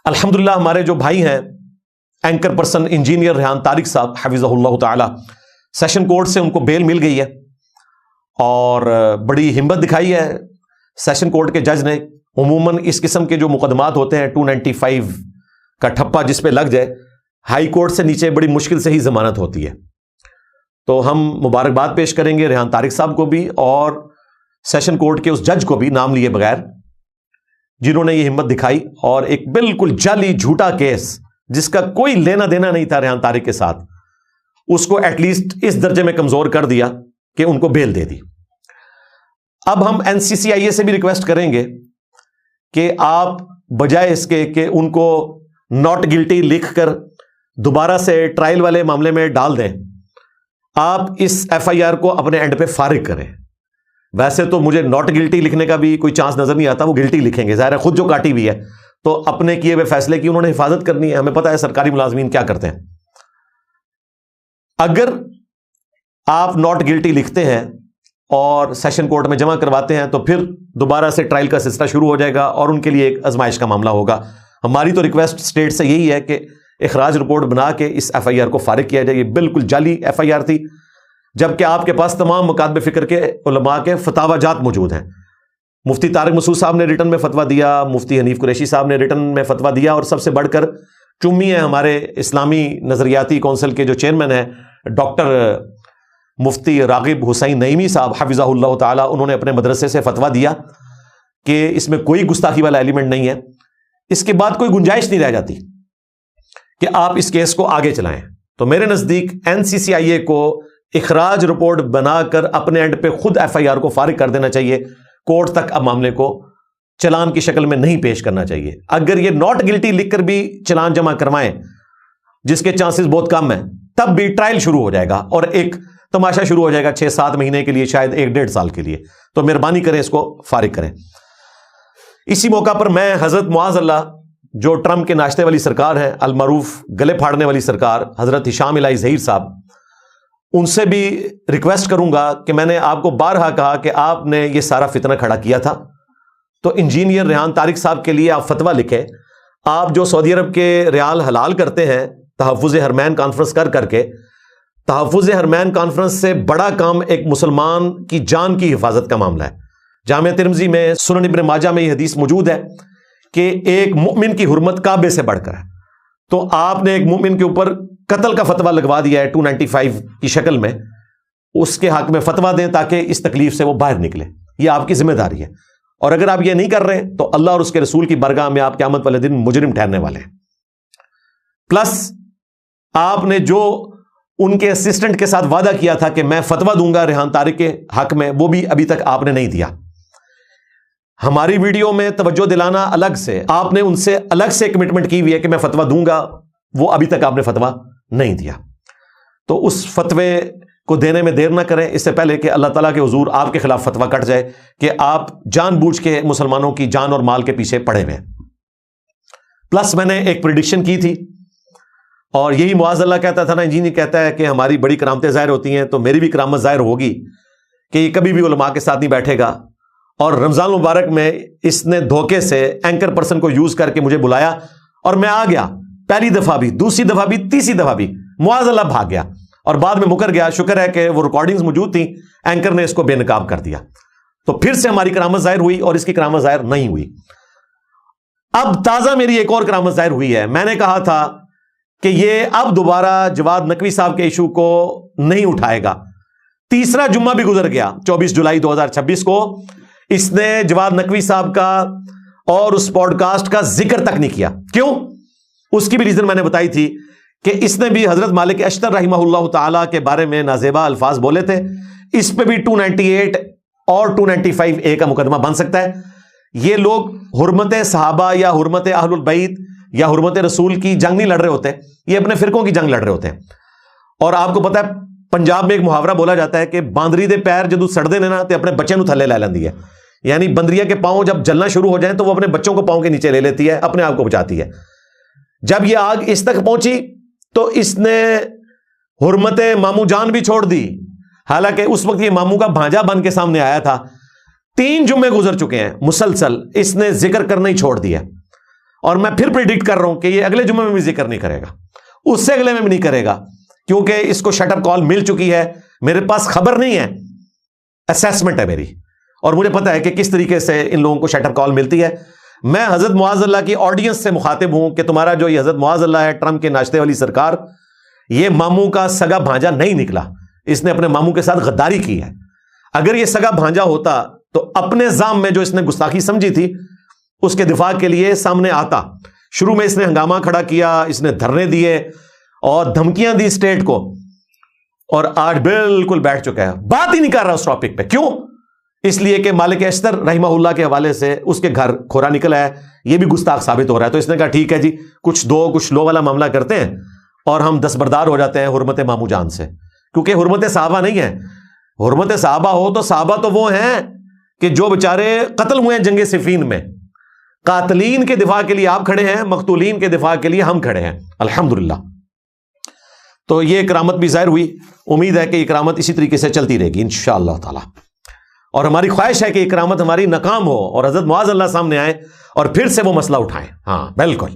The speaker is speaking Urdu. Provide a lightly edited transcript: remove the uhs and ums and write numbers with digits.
الحمدللہ ہمارے جو بھائی ہیں anchor person engineer Rehan Tariq صاحب حفظہ اللہ تعالی، سیشن کورٹ سے ان کو بیل مل گئی ہے اور بڑی ہمت دکھائی ہے سیشن کورٹ کے جج نے۔ عموماً اس قسم کے جو مقدمات ہوتے ہیں 295 کا ٹھپا جس پہ لگ جائے، ہائی کورٹ سے نیچے بڑی مشکل سے ہی ضمانت ہوتی ہے۔ تو ہم مبارکباد پیش کریں گے ریحان طارق صاحب کو بھی اور سیشن کورٹ کے اس جج کو بھی نام لیے بغیر، جنہوں نے یہ ہمت دکھائی اور ایک بالکل جعلی جھوٹا کیس جس کا کوئی لینا دینا نہیں تھا ریحان طارق کے ساتھ، اس کو ایٹ لیسٹ اس درجے میں کمزور کر دیا کہ ان کو بیل دے دی۔ اب ہم NCCIA سے بھی ریکویسٹ کریں گے کہ آپ بجائے اس کے کہ ان کو ناٹ گلٹی لکھ کر دوبارہ سے ٹرائل والے معاملے میں ڈال دیں، آپ اس FIR کو اپنے اینڈ پہ فارغ کریں۔ ویسے تو مجھے ناٹ گلٹی لکھنے کا بھی کوئی چانس نظر نہیں آتا، وہ گلٹی لکھیں گے، ظاہر ہے خود جو کاٹی ہوئی ہے تو اپنے کیے ہوئے فیصلے کی انہوں نے حفاظت کرنی ہے۔ ہمیں پتہ ہے سرکاری ملازمین کیا کرتے ہیں۔ اگر آپ ناٹ گلٹی لکھتے ہیں اور سیشن کورٹ میں جمع کرواتے ہیں تو پھر دوبارہ سے ٹرائل کا سلسلہ شروع ہو جائے گا اور ان کے لیے ایک آزمائش کا معاملہ ہوگا۔ ہماری تو ریکویسٹ اسٹیٹ سے یہی ہے کہ اخراج رپورٹ بنا کے اس FIR کو فارغ کیا جائے۔ یہ بالکل جعلی FIR تھی، جبکہ آپ کے پاس تمام مکاتب فکر کے علماء کے فتاوی جات موجود ہیں۔ مفتی طارق مسعود صاحب نے ریٹن میں فتویٰ دیا، مفتی حنیف قریشی صاحب نے ریٹن میں فتویٰ دیا، اور سب سے بڑھ کر چمی ہیں ہمارے اسلامی نظریاتی کونسل کے جو چیئرمین ہیں ڈاکٹر مفتی راغب حسین نعیمی صاحب حفظہ اللہ تعالی، انہوں نے اپنے مدرسے سے فتویٰ دیا کہ اس میں کوئی گستاخی والا ایلیمنٹ نہیں ہے۔ اس کے بعد کوئی گنجائش نہیں رہ جاتی کہ آپ اس کیس کو آگے چلائیں۔ تو میرے نزدیک NCCIA کو اخراج رپورٹ بنا کر اپنے اینڈ پہ خود FIR کو فارغ کر دینا چاہیے، کورٹ تک اب معاملے کو چلان کی شکل میں نہیں پیش کرنا چاہیے۔ اگر یہ ناٹ گلٹی لکھ کر بھی چلان جمع کروائیں، جس کے چانسز بہت کم ہیں، تب بھی ٹرائل شروع ہو جائے گا اور ایک تماشا شروع ہو جائے گا 6-7 مہینے کے لیے، شاید 1-1.5 سال کے لیے۔ تو مہربانی کریں اس کو فارغ کریں۔ اسی موقع پر میں حضرت معاذ اللہ جو ٹرمپ کے ناشتے والی سرکار ہیں، المعروف گلے پھاڑنے والی سرکار حضرت ہشام الہی ظہیر صاحب، ان سے بھی ریکویسٹ کروں گا کہ میں نے آپ کو بارہا کہا کہ آپ نے یہ سارا فتنہ کھڑا کیا تھا، تو انجینئر ریحان طارق صاحب کے لیے آپ فتویٰ لکھیں۔ آپ جو سعودی عرب کے ریال حلال کرتے ہیں تحفظ حرمین کانفرنس کر کے، تحفظ حرمین کانفرنس سے بڑا کام ایک مسلمان کی جان کی حفاظت کا معاملہ ہے۔ جامع ترمذی میں، سنن ابن ماجہ میں یہ حدیث موجود ہے کہ ایک مومن کی حرمت کعبے سے بڑھ کر ہے، تو آپ نے ایک مومن کے اوپر قتل کا فتویٰ لگوا دیا ہے 295 کی شکل میں۔ اس کے حق میں فتویٰ دیں تاکہ اس تکلیف سے وہ باہر نکلے، یہ آپ کی ذمہ داری ہے۔ اور اگر آپ یہ نہیں کر رہے تو اللہ اور اس کے رسول کی بارگاہ میں آپ قیامت والے دن مجرم ٹھہرنے والے ہیں۔ پلس آپ نے جو ان کے اسسٹنٹ کے ساتھ وعدہ کیا تھا کہ میں فتویٰ دوں گا ریحان طارق کے حق میں، وہ بھی ابھی تک آپ نے نہیں دیا۔ ہماری ویڈیو میں توجہ دلانا الگ سے، آپ نے ان سے الگ سے کمٹمنٹ کی ہوئی ہے کہ میں فتویٰ دوں گا، وہ ابھی تک آپ نے فتویٰ نہیں دیا۔ تو اس فتوے کو دینے میں دیر نہ کریں، اس سے پہلے کہ اللہ تعالیٰ کے حضور آپ کے خلاف فتویٰ کٹ جائے کہ آپ جان بوجھ کے مسلمانوں کی جان اور مال کے پیچھے پڑے ہوئے ہیں۔ پلس میں نے ایک پریڈکشن کی تھی، اور یہی معاذ اللہ کہتا تھا نا، انجینئر کہتا ہے کہ ہماری بڑی کرامتیں ظاہر ہوتی ہیں، تو میری بھی کرامت ظاہر ہوگی کہ یہ کبھی بھی علماء کے ساتھ نہیں بیٹھے گا۔ اور رمضان مبارک میں اس نے دھوکے سے اینکر پرسن کو یوز کر کے مجھے بلایا اور میں آ گیا، پہلی دفعہ بھی، دوسری دفعہ بھی، تیسری دفعہ بھی، معاذ اللہ بھاگ گیا اور بعد میں مکر گیا۔ شکر ہے کہ وہ ریکارڈنگز موجود تھیں، اینکر نے اس کو بے نقاب کر دیا، تو پھر سے ہماری کرامت ظاہر ہوئی اور اس کی کرامت ظاہر نہیں ہوئی۔ اب تازہ میری ایک اور کرامت ظاہر ہوئی ہے۔ میں نے کہا تھا کہ یہ اب دوبارہ جواد نقوی صاحب کے ایشو کو نہیں اٹھائے گا۔ تیسرا جمعہ بھی گزر گیا، 24 جولائی 2026 کو اس نے جواد نقوی صاحب کا اور اس پوڈ کاسٹ کا ذکر تک نہیں کیا۔ کیوں؟ اس کی بھی ریزن میں نے بتائی تھی کہ اس نے بھی حضرت مالک اشتر رحمہ اللہ تعالی کے بارے میں نازیبا الفاظ بولے تھے، اس پہ بھی 298 اور 295A کا مقدمہ بن سکتا ہے۔ یہ لوگ حرمت صحابہ یا حرمت اہل البیت یا حرمت رسول کی جنگ نہیں لڑ رہے ہوتے، یہ اپنے فرقوں کی جنگ لڑ رہے ہوتے ہیں۔ اور آپ کو پتا ہے پنجاب میں ایک محاورہ بولا جاتا ہے کہ باندری دے پیر جدو سڑتے ہیں نا تے اپنے بچے نو تھلے لے لیندی ہے، یعنی بندریا کے پاؤں جب جلنا شروع ہو جائیں تو وہ اپنے بچوں کو پاؤں کے نیچے لے لیتی ہے، اپنے آپ کو بچاتی ہے۔ جب یہ آگ اس تک پہنچی تو اس نے حرمت مامو جان بھی چھوڑ دی، حالانکہ اس وقت یہ مامو کا بھانجا بن کے سامنے آیا تھا۔ 3 جمعے گزر چکے ہیں مسلسل اس نے ذکر کرنا ہی چھوڑ دیا، اور میں پھر پریڈکٹ کر رہا ہوں کہ یہ اگلے جمعے میں بھی ذکر نہیں کرے گا، اس سے اگلے میں بھی نہیں کرے گا، کیونکہ اس کو شٹ اپ کال مل چکی ہے. میرے پاس خبر نہیں ہے، اسیسمنٹ ہے میری، اور مجھے پتا ہے کہ کس طریقے سے ان لوگوں کو شٹ اپ کال ملتی ہے. میں حضرت معاذ اللہ کی آڈینس سے مخاطب ہوں کہ تمہارا جو یہ حضرت معاذ اللہ ہے، ٹرمپ کے ناشتے والی سرکار، یہ ماموں کا سگا بھانجا نہیں نکلا، اس نے اپنے ماموں کے ساتھ غداری کی ہے. اگر یہ سگا بھانجا ہوتا تو اپنے زام میں جو اس نے گستاخی سمجھی تھی اس کے دفاع کے لیے سامنے آتا. شروع میں اس نے ہنگامہ کھڑا کیا، اس نے دھرنے دیے اور دھمکیاں دی اسٹیٹ کو، اور آج بالکل بیٹھ چکا ہے، بات ہی نہیں کر رہا اس ٹاپک پہ. کیوں؟ اس لیے کہ مالک اشتر رحمہ اللہ کے حوالے سے اس کے گھر کھورا نکلا ہے، یہ بھی گستاخ ثابت ہو رہا ہے. تو اس نے کہا ٹھیک ہے جی، کچھ لو والا معاملہ کرتے ہیں اور ہم دستبردار ہو جاتے ہیں حرمت مامو جان سے، کیونکہ حرمت صحابہ نہیں ہے. حرمت صحابہ ہو تو صحابہ تو وہ ہیں کہ جو بیچارے قتل ہوئے ہیں جنگ صفین میں. قاتلین کے دفاع کے لیے آپ کھڑے ہیں، مقتولین کے دفاع کے لیے ہم کھڑے ہیں الحمدللہ. تو یہ کرامت بھی ظاہر ہوئی. امید ہے کہ یہ کرامت اسی طریقے سے چلتی رہے گی انشاءاللہ تعالی، اور ہماری خواہش ہے کہ یہ کرامت ہماری ناکام ہو اور حضرت معاذ اللہ سامنے آئے اور پھر سے وہ مسئلہ اٹھائیں. ہاں بالکل.